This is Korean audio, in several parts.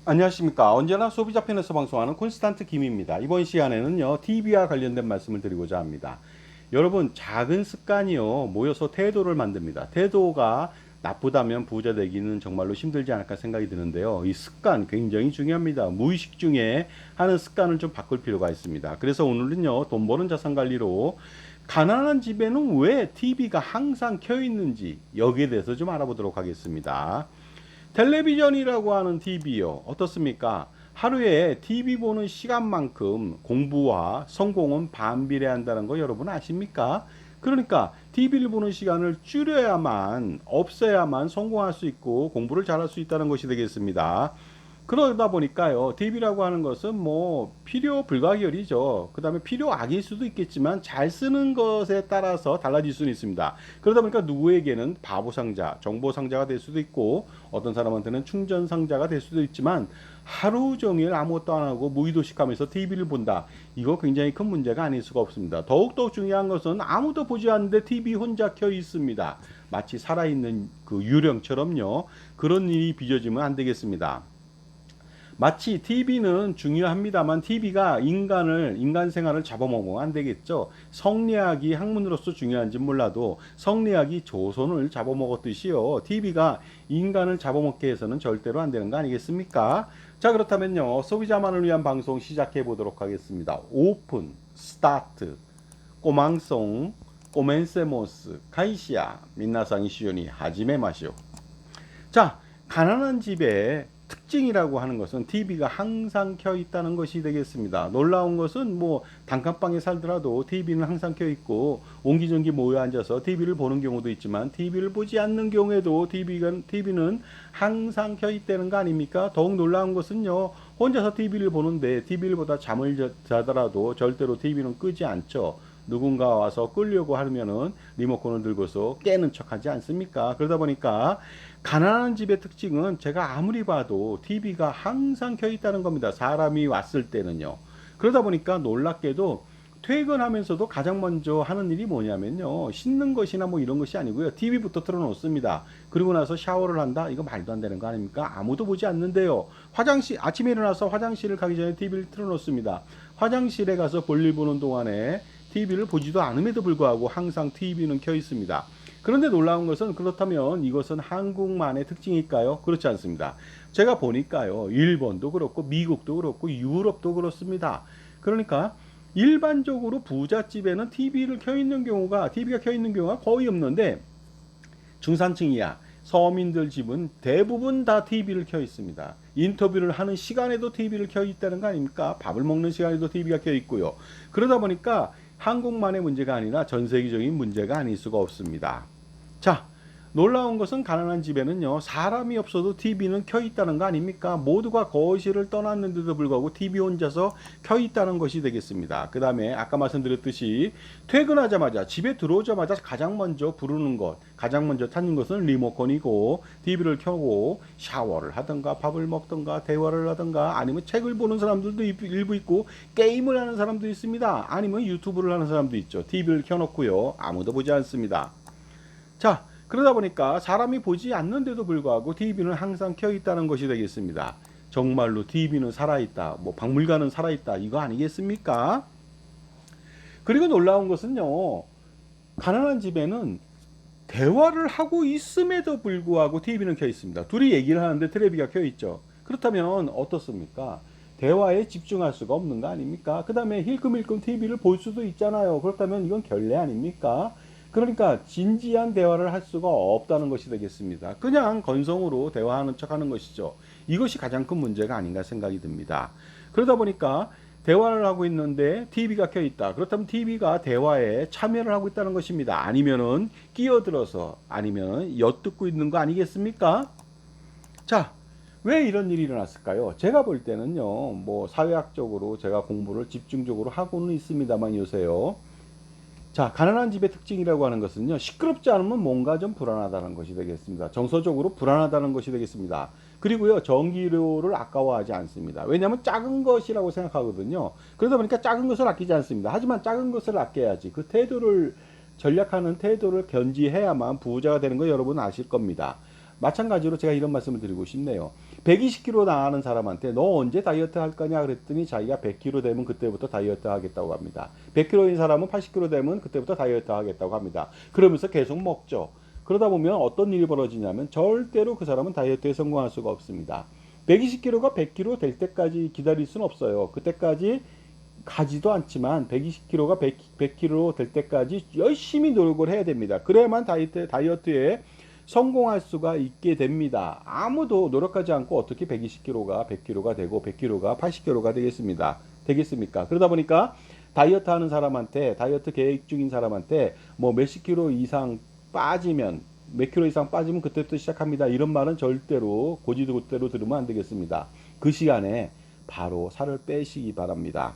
안녕하십니까. 언제나 소비자 편에서 방송하는 콘스탄트 김입니다. 이번 시간에는요, TV와 관련된 말씀을 드리고자 합니다. 여러분, 작은 습관이요, 모여서 태도를 만듭니다. 태도가 나쁘다면 부자 되기는 정말로 힘들지 않을까 생각이 드는데요. 이 습관 굉장히 중요합니다. 무의식 중에 하는 습관을 좀 바꿀 필요가 있습니다. 그래서 오늘은요, 돈 버는 자산 관리로 가난한 집에는 왜 TV가 항상 켜 있는지 여기에 대해서 좀 알아보도록 하겠습니다. 텔레비전이라고 하는 TV요. 어떻습니까? 하루에 TV 보는 시간만큼 공부와 성공은 반비례한다는 거 여러분 아십니까? 그러니까 TV를 보는 시간을 줄여야만, 없애야만 성공할 수 있고 공부를 잘할 수 있다는 것이 되겠습니다. 그러다 보니까요, TV라고 하는 것은 뭐 필요 불가결이죠. 그 다음에 필요악일 수도 있겠지만 잘 쓰는 것에 따라서 달라질 수는 있습니다. 그러다 보니까 누구에게는 바보 상자, 정보 상자가 될 수도 있고 어떤 사람한테는 충전 상자가 될 수도 있지만 하루 종일 아무것도 안 하고 무의도식하면서 TV를 본다. 이거 굉장히 큰 문제가 아닐 수가 없습니다. 더욱더 중요한 것은 아무도 보지 않는데 TV 혼자 켜 있습니다. 마치 살아있는 그 유령처럼요. 그런 일이 빚어지면 안 되겠습니다. 마치 TV는 중요합니다만 TV가 인간 생활을 잡아먹으면 안 되겠죠. 성리학이 학문으로서 중요한지 몰라도 성리학이 조선을 잡아먹었듯이요. TV가 인간을 잡아먹게 해서는 절대로 안 되는 거 아니겠습니까? 자, 그렇다면요. 소비자만을 위한 방송 시작해 보도록 하겠습니다. 오픈, 스타트, 꼬망송, 꼬멘세모스, 카이시아, 민나상 이시오니 하지메 마시오. 자, 가난한 집에 특징이라고 하는 것은 TV가 항상 켜 있다는 것이 되겠습니다. 놀라운 것은 뭐 단칸방에 살더라도 TV는 항상 켜 있고 옹기종기 모여 앉아서 TV를 보는 경우도 있지만 TV를 보지 않는 경우에도 TV는 항상 켜 있다는 거 아닙니까? 더욱 놀라운 것은요. 혼자서 TV를 보는데 TV를 보다 잠을 자더라도 절대로 TV는 끄지 않죠. 누군가 와서 끌려고 하면은 리모컨을 들고서 깨는 척 하지 않습니까? 그러다 보니까 가난한 집의 특징은 제가 아무리 봐도 TV가 항상 켜 있다는 겁니다. 사람이 왔을 때는요. 그러다 보니까 놀랍게도 퇴근하면서도 가장 먼저 하는 일이 뭐냐면요. 씻는 것이나 뭐 이런 것이 아니고요. TV부터 틀어놓습니다. 그리고 나서 샤워를 한다? 이거 말도 안 되는 거 아닙니까? 아무도 보지 않는데요. 아침에 일어나서 화장실을 가기 전에 TV를 틀어놓습니다. 화장실에 가서 볼일 보는 동안에 TV를 보지도 않음에도 불구하고 항상 TV는 켜 있습니다. 그런데 놀라운 것은 그렇다면 이것은 한국만의 특징일까요? 그렇지 않습니다. 제가 보니까요. 일본도 그렇고 미국도 그렇고 유럽도 그렇습니다. 그러니까 일반적으로 부잣집에는 TV가 켜 있는 경우가 거의 없는데 중산층이야 서민들 집은 대부분 다 TV를 켜 있습니다. 인터뷰를 하는 시간에도 TV를 켜 있다는 거 아닙니까? 밥을 먹는 시간에도 TV가 켜 있고요. 그러다 보니까 한국만의 문제가 아니라 전 세계적인 문제가 아닐 수가 없습니다. 자, 놀라운 것은 가난한 집에는요, 사람이 없어도 TV는 켜 있다는 거 아닙니까? 모두가 거실을 떠났는데도 불구하고 TV 혼자서 켜 있다는 것이 되겠습니다. 그 다음에 아까 말씀드렸듯이 퇴근하자마자, 집에 들어오자마자 가장 먼저 부르는 것, 가장 먼저 찾는 것은 리모컨이고, TV를 켜고 샤워를 하든가 밥을 먹든가 대화를 하든가 아니면 책을 보는 사람들도 일부 있고 게임을 하는 사람도 있습니다. 아니면 유튜브를 하는 사람도 있죠. TV를 켜놓고요. 아무도 보지 않습니다. 자, 그러다 보니까 사람이 보지 않는데도 불구하고 TV는 항상 켜 있다는 것이 되겠습니다. 정말로 TV는 살아있다. 뭐 박물관은 살아있다. 이거 아니겠습니까? 그리고 놀라운 것은요. 가난한 집에는 대화를 하고 있음에도 불구하고 TV는 켜 있습니다. 둘이 얘기를 하는데 텔레비가 켜 있죠. 그렇다면 어떻습니까? 대화에 집중할 수가 없는 거 아닙니까? 그 다음에 힐끔힐끔 TV를 볼 수도 있잖아요. 그렇다면 이건 결례 아닙니까? 그러니까 진지한 대화를 할 수가 없다는 것이 되겠습니다. 그냥 건성으로 대화하는 척 하는 것이죠. 이것이 가장 큰 문제가 아닌가 생각이 듭니다. 그러다 보니까 대화를 하고 있는데 TV가 켜 있다. 그렇다면 TV가 대화에 참여를 하고 있다는 것입니다. 아니면은 끼어들어서 아니면 엿듣고 있는 거 아니겠습니까? 자, 왜 이런 일이 일어났을까요? 제가 볼 때는요, 뭐 사회학적으로 제가 공부를 집중적으로 하고는 있습니다만 요새요. 자, 가난한 집의 특징이라고 하는 것은요, 시끄럽지 않으면 뭔가 좀 불안하다는 것이 되겠습니다. 정서적으로 불안하다는 것이 되겠습니다. 그리고요, 전기료를 아까워하지 않습니다. 왜냐하면 작은 것이라고 생각하거든요. 그러다 보니까 작은 것을 아끼지 않습니다. 하지만 작은 것을 아껴야지. 그 태도를, 전략하는 태도를 견지해야만 부자가 되는 거 여러분 아실 겁니다. 마찬가지로 제가 이런 말씀을 드리고 싶네요. 120kg 나가는 사람한테 너 언제 다이어트 할 거냐 그랬더니 자기가 100kg 되면 그때부터 다이어트 하겠다고 합니다. 100kg인 사람은 80kg 되면 그때부터 다이어트 하겠다고 합니다. 그러면서 계속 먹죠. 그러다 보면 어떤 일이 벌어지냐면 절대로 그 사람은 다이어트에 성공할 수가 없습니다. 120kg가 100kg 될 때까지 기다릴 수는 없어요. 그때까지 가지도 않지만 120kg가 100kg 될 때까지 열심히 노력을 해야 됩니다. 그래야만 다이어트에 성공할 수가 있게 됩니다. 아무도 노력하지 않고 어떻게 120kg가 100kg가 되고 100kg가 80kg가 되겠습니까? 그러다 보니까 다이어트 하는 사람한테, 다이어트 계획 중인 사람한테 뭐 몇십 킬로 이상 빠지면, 몇 킬로 이상 빠지면 그때부터 시작합니다. 이런 말은 절대로 고지고대로 들으면 안 되겠습니다. 그 시간에 바로 살을 빼시기 바랍니다.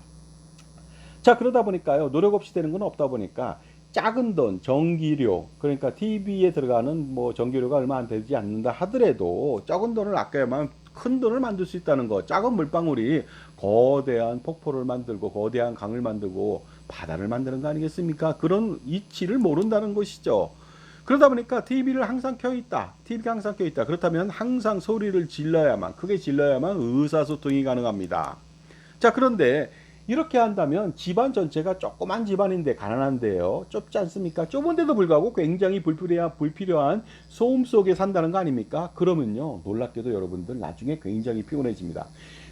자, 그러다 보니까요, 노력 없이 되는 건 없다 보니까 작은 돈, 전기료, 그러니까 TV에 들어가는 뭐 전기료가 얼마 안 되지 않는다 하더라도 적은 돈을 아껴야만 큰 돈을 만들 수 있다는 거. 작은 물방울이 거대한 폭포를 만들고 거대한 강을 만들고 바다를 만드는 거 아니겠습니까? 그런 이치를 모른다는 것이죠. 그러다 보니까 TV를 항상 켜 있다. TV가 항상 켜 있다. 그렇다면 항상 소리를 질러야만, 크게 질러야만 의사소통이 가능합니다. 자, 그런데 이렇게 한다면 집안 전체가 조그만 집안인데 가난한데요. 좁지 않습니까? 좁은데도 불구하고 굉장히 불필요한 소음 속에 산다는 거 아닙니까? 그러면요, 놀랍게도 여러분들 나중에 굉장히 피곤해집니다.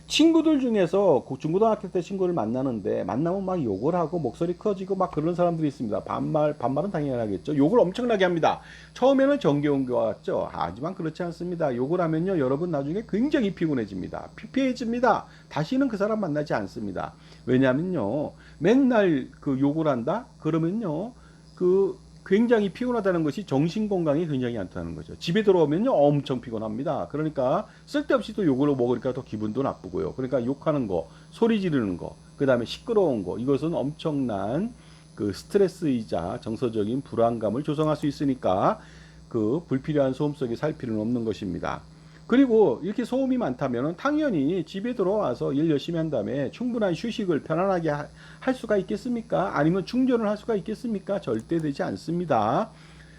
친구들 중에서 중고등학교 때 친구를 만나는데 만나면 막 욕을 하고 목소리 커지고 막 그런 사람들이 있습니다. 반말은 당연하겠죠. 욕을 엄청나게 합니다. 처음에는 정겨운 것 같죠. 하지만 그렇지 않습니다. 욕을 하면요, 여러분 나중에 굉장히 피곤해집니다. 피폐해집니다. 다시는 그 사람 만나지 않습니다. 왜냐면요, 맨날 그 욕을 한다? 그러면요, 굉장히 피곤하다는 것이 정신 건강에 굉장히 안 좋다는 거죠. 집에 들어오면요, 엄청 피곤합니다. 그러니까 쓸데없이 또 욕을 먹으니까 더 기분도 나쁘고요. 그러니까 욕하는 거, 소리 지르는 거, 그 다음에 시끄러운 거, 이것은 엄청난 그 스트레스이자 정서적인 불안감을 조성할 수 있으니까 그 불필요한 소음 속에 살 필요는 없는 것입니다. 그리고 이렇게 소음이 많다면 당연히 집에 들어와서 일 열심히 한 다음에 충분한 휴식을 편안하게 할 수가 있겠습니까? 아니면 충전을 할 수가 있겠습니까? 절대 되지 않습니다.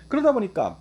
그러다 보니까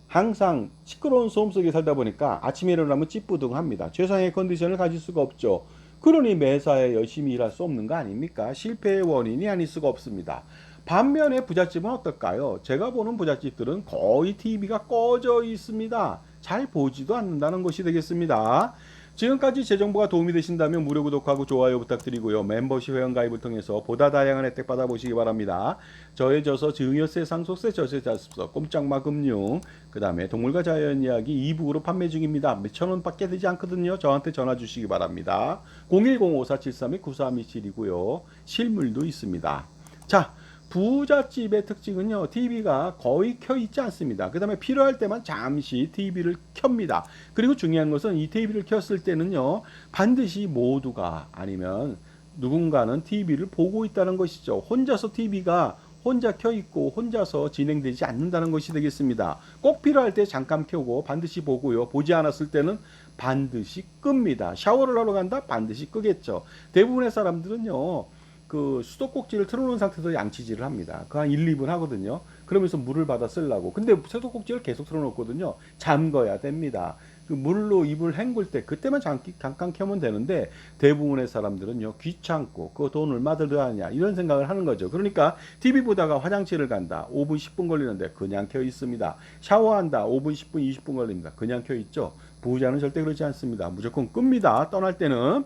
항상 시끄러운 소음 속에 살다 보니까 아침에 일어나면 찌뿌둥합니다. 최상의 컨디션을 가질 수가 없죠. 그러니 매사에 열심히 일할 수 없는 거 아닙니까? 실패의 원인이 아닐 수가 없습니다. 반면에 부잣집은 어떨까요? 제가 보는 부잣집들은 거의 TV가 꺼져 있습니다. 잘 보지도 않는다는 것이 되겠습니다. 지금까지 제 정보가 도움이 되신다면 무료 구독하고 좋아요 부탁드리고요. 멤버십 회원가입을 통해서 보다 다양한 혜택 받아보시기 바랍니다. 저서 증여세, 상속세, 저세자습서, 꼼짝마 금융, 그 다음에 동물과 자연 이야기 2부로 판매 중입니다. 몇천 원밖에 되지 않거든요. 저한테 전화 주시기 바랍니다. 010-5473-9327이고요. 실물도 있습니다. 자, 부잣집의 특징은요, TV가 거의 켜 있지 않습니다. 그 다음에 필요할 때만 잠시 TV를 켭니다. 그리고 중요한 것은 이 TV를 켰을 때는요, 반드시 모두가 아니면 누군가는 TV를 보고 있다는 것이죠. 혼자서 TV가 혼자 켜 있고 혼자서 진행되지 않는다는 것이 되겠습니다. 꼭 필요할 때 잠깐 켜고 반드시 보고요. 보지 않았을 때는 반드시 끕니다. 샤워를 하러 간다? 반드시 끄겠죠. 대부분의 사람들은요, 그 수도꼭지를 틀어놓은 상태에서 양치질을 합니다. 그 한 1, 2분 하거든요. 그러면서 물을 받아 쓰려고. 근데 수도꼭지를 계속 틀어놓거든요. 잠궈야 됩니다. 그 물로 입을 헹굴 때 그때만 잠깐 켜면 되는데 대부분의 사람들은요, 귀찮고 그 돈 얼마 들어가냐 이런 생각을 하는 거죠. 그러니까 TV 보다가 화장실을 간다. 5분 10분 걸리는데 그냥 켜 있습니다. 샤워한다. 5분 10분 20분 걸립니다. 그냥 켜 있죠. 부자는 절대 그렇지 않습니다. 무조건 끕니다. 떠날 때는.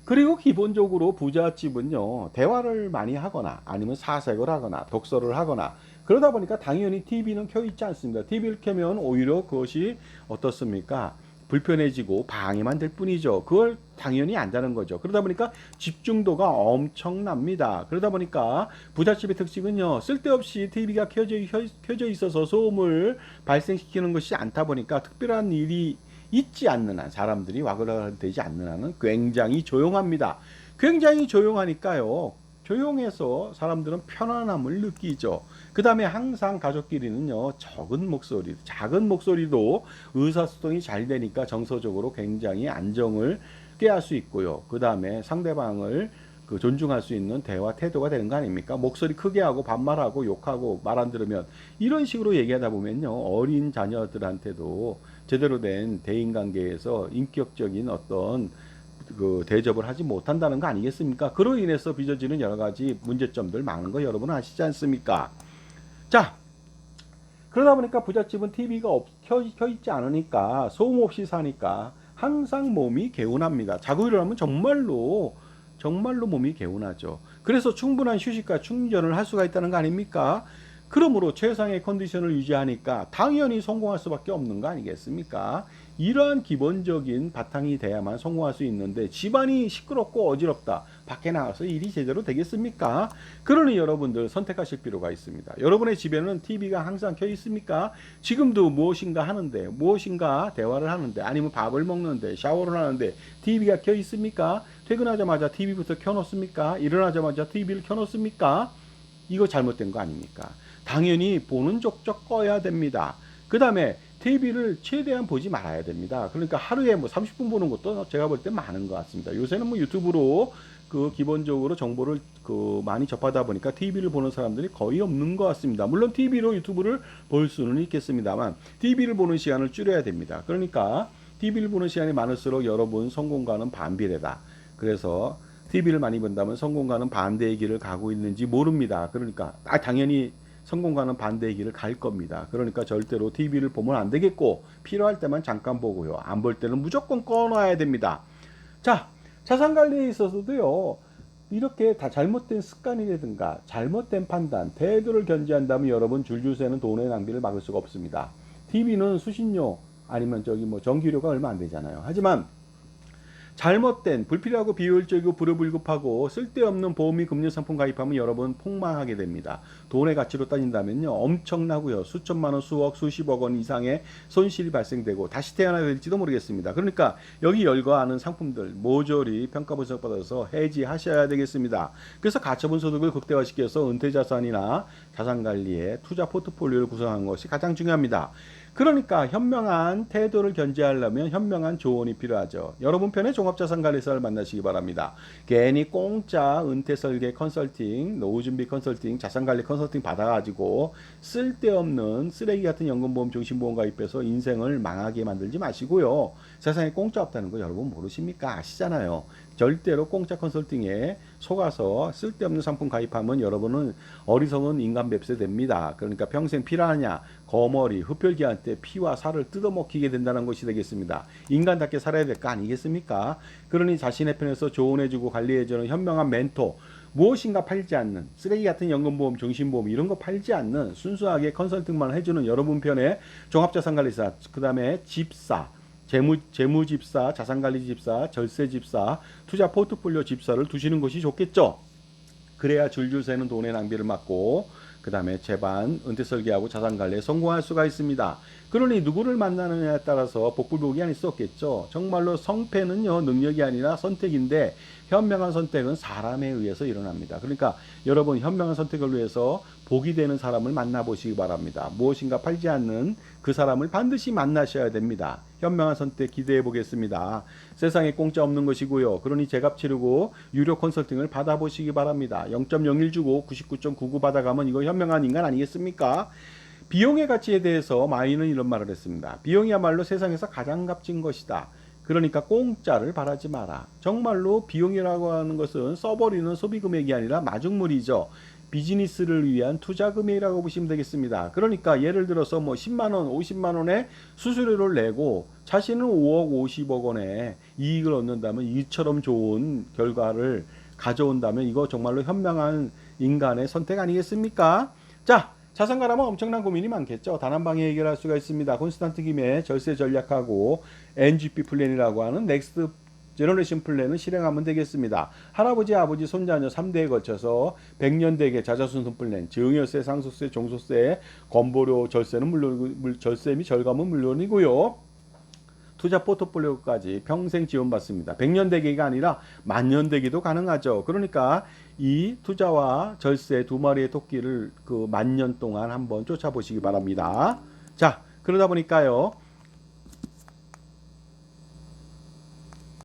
그리고 기본적으로 부잣집은요, 대화를 많이 하거나 아니면 사색을 하거나 독서를 하거나 그러다 보니까 당연히 TV는 켜 있지 않습니다. TV를 켜면 오히려 그것이 어떻습니까? 불편해지고 방해만 될 뿐이죠. 그걸 당연히 안다는 거죠. 그러다 보니까 집중도가 엄청납니다. 그러다 보니까 부잣집의 특징은요, 쓸데없이 TV가 켜져 있어서 소음을 발생시키는 것이 않다 보니까 특별한 일이 있지 않는 한, 사람들이 와글와글되지 않는 한은 굉장히 조용합니다. 굉장히 조용하니까요, 조용해서 사람들은 편안함을 느끼죠. 그 다음에 항상 가족끼리는요, 작은 목소리도 의사소통이 잘 되니까 정서적으로 굉장히 안정을 깨할 수 있고요. 그 다음에 상대방을 존중할 수 있는 대화 태도가 되는 거 아닙니까? 목소리 크게 하고 반말하고 욕하고 말 안 들으면 이런 식으로 얘기하다 보면요, 어린 자녀들한테도 제대로 된 대인관계에서 인격적인 어떤 그 대접을 하지 못한다는 거 아니겠습니까? 그로 인해서 빚어지는 여러 가지 문제점들 많은 거 여러분 아시지 않습니까? 자, 그러다 보니까 부잣집은 TV가 켜 있지 않으니까 소음 없이 사니까 항상 몸이 개운합니다. 자고 일어나면 정말로 몸이 개운하죠. 그래서 충분한 휴식과 충전을 할 수가 있다는 거 아닙니까? 그러므로 최상의 컨디션을 유지하니까 당연히 성공할 수밖에 없는 거 아니겠습니까? 이러한 기본적인 바탕이 돼야만 성공할 수 있는데 집안이 시끄럽고 어지럽다. 밖에 나가서 일이 제대로 되겠습니까? 그러니 여러분들 선택하실 필요가 있습니다. 여러분의 집에는 TV가 항상 켜 있습니까? 지금도 무엇인가 하는데, 무엇인가 대화를 하는데, 아니면 밥을 먹는데, 샤워를 하는데 TV가 켜 있습니까? 퇴근하자마자 TV부터 켜놓습니까? 일어나자마자 TV를 켜놓습니까? 이거 잘못된 거 아닙니까? 당연히 보는 족족 꺼야 됩니다. 그 다음에 TV를 최대한 보지 말아야 됩니다. 그러니까 하루에 뭐 30분 보는 것도 제가 볼 때 많은 것 같습니다. 요새는 뭐 유튜브로 그 기본적으로 정보를 그 많이 접하다 보니까 TV를 보는 사람들이 거의 없는 것 같습니다. 물론 TV로 유튜브를 볼 수는 있겠습니다만 TV를 보는 시간을 줄여야 됩니다. 그러니까 TV를 보는 시간이 많을수록 여러분 성공과는 반비례다. 그래서 TV를 많이 본다면 성공과는 반대의 길을 가고 있는지 모릅니다. 그러니까 당연히 성공과는 반대의 길을 갈 겁니다. 그러니까 절대로 TV를 보면 안 되겠고 필요할 때만 잠깐 보고요. 안 볼 때는 무조건 꺼놔야 됩니다. 자, 자산관리에 있어서도요. 이렇게 다 잘못된 습관이라든가 잘못된 판단, 태도를 견지한다면 여러분 줄줄 새는 돈의 낭비를 막을 수가 없습니다. TV는 수신료 아니면 저기 뭐 전기료가 얼마 안 되잖아요. 하지만 잘못된 불필요하고 비효율적이고 불효불급하고 쓸데없는 보험 및 금융 상품 가입하면 여러분 폭망하게 됩니다. 돈의 가치로 따진다면요 엄청나고요. 수천만 원, 수억, 수십억 원 이상의 손실이 발생되고 다시 태어나야 될지도 모르겠습니다. 그러니까 여기 열거하는 상품들 모조리 평가 분석 받아서 해지하셔야 되겠습니다. 그래서 가처분 소득을 극대화시켜서 은퇴자산이나 자산관리에 투자 포트폴리오를 구성하는 것이 가장 중요합니다. 그러니까 현명한 태도를 견지하려면 현명한 조언이 필요하죠. 여러분 편의 종합자산관리사를 만나시기 바랍니다. 괜히 공짜 은퇴설계 컨설팅, 노후준비 컨설팅, 자산관리 컨설팅 받아가지고 쓸데없는 쓰레기 같은 연금보험, 종신보험 가입해서 인생을 망하게 만들지 마시고요. 세상에 공짜 없다는 거 여러분 모르십니까? 아시잖아요. 절대로 공짜 컨설팅에 속아서 쓸데없는 상품 가입하면 여러분은 어리석은 인간 뱁새 됩니다. 그러니까 평생 피라냐, 거머리, 흡혈귀한테 피와 살을 뜯어먹히게 된다는 것이 되겠습니다. 인간답게 살아야 될 거 아니겠습니까? 그러니 자신의 편에서 조언해주고 관리해주는 현명한 멘토, 무엇인가 팔지 않는 쓰레기 같은 연금보험, 종신보험 이런 거 팔지 않는 순수하게 컨설팅만 해주는 여러분 편의 종합자산관리사, 그 다음에 집사, 재무집사, 자산관리집사, 절세집사, 투자 포트폴리오 집사를 두시는 것이 좋겠죠. 그래야 줄줄 새는 돈의 낭비를 막고 그 다음에 재반, 은퇴설계하고 자산관리에 성공할 수가 있습니다. 그러니 누구를 만나느냐에 따라서 복불복이 아닐 수 없겠죠. 정말로 성패는요 능력이 아니라 선택인데 현명한 선택은 사람에 의해서 일어납니다. 그러니까 여러분 현명한 선택을 위해서 복이 되는 사람을 만나보시기 바랍니다. 무엇인가 팔지 않는 그 사람을 반드시 만나셔야 됩니다. 현명한 선택 기대해 보겠습니다. 세상에 공짜 없는 것이고요. 그러니 제값 치르고 유료 컨설팅을 받아보시기 바랍니다. 0.01 주고 99.99 받아가면 이거 현명한 인간 아니겠습니까? 비용의 가치에 대해서 마이는 이런 말을 했습니다. 비용이야말로 세상에서 가장 값진 것이다. 그러니까 공짜를 바라지 마라. 정말로 비용이라고 하는 것은 써버리는 소비 금액이 아니라 마중물이죠. 비즈니스를 위한 투자 금액이라고 보시면 되겠습니다. 그러니까 예를 들어서 뭐 10만 원, 50만 원의 수수료를 내고 자신은 5억, 50억 원의 이익을 얻는다면 이처럼 좋은 결과를 가져온다면 이거 정말로 현명한 인간의 선택 아니겠습니까? 자, 자산가라면 엄청난 고민이 많겠죠. 단 한 방에 해결할 수가 있습니다. 콘스탄트 김의 절세 전략하고 NGP 플랜이라고 하는 넥스트 제너레이션 플랜을 실행하면 되겠습니다. 할아버지, 아버지, 손자녀 3대에 걸쳐서 100년 대계 자자순손 플랜, 증여세, 상속세, 종소세, 건보료, 절세는 물론 절세 및 절감은 물론이고요. 투자 포트폴리오까지 평생 지원받습니다. 100년 대계가 아니라 만년 대계도 가능하죠. 그러니까 이 투자와 절세 두 마리의 토끼를 그 만년 동안 한번 쫓아보시기 바랍니다. 자, 그러다 보니까요.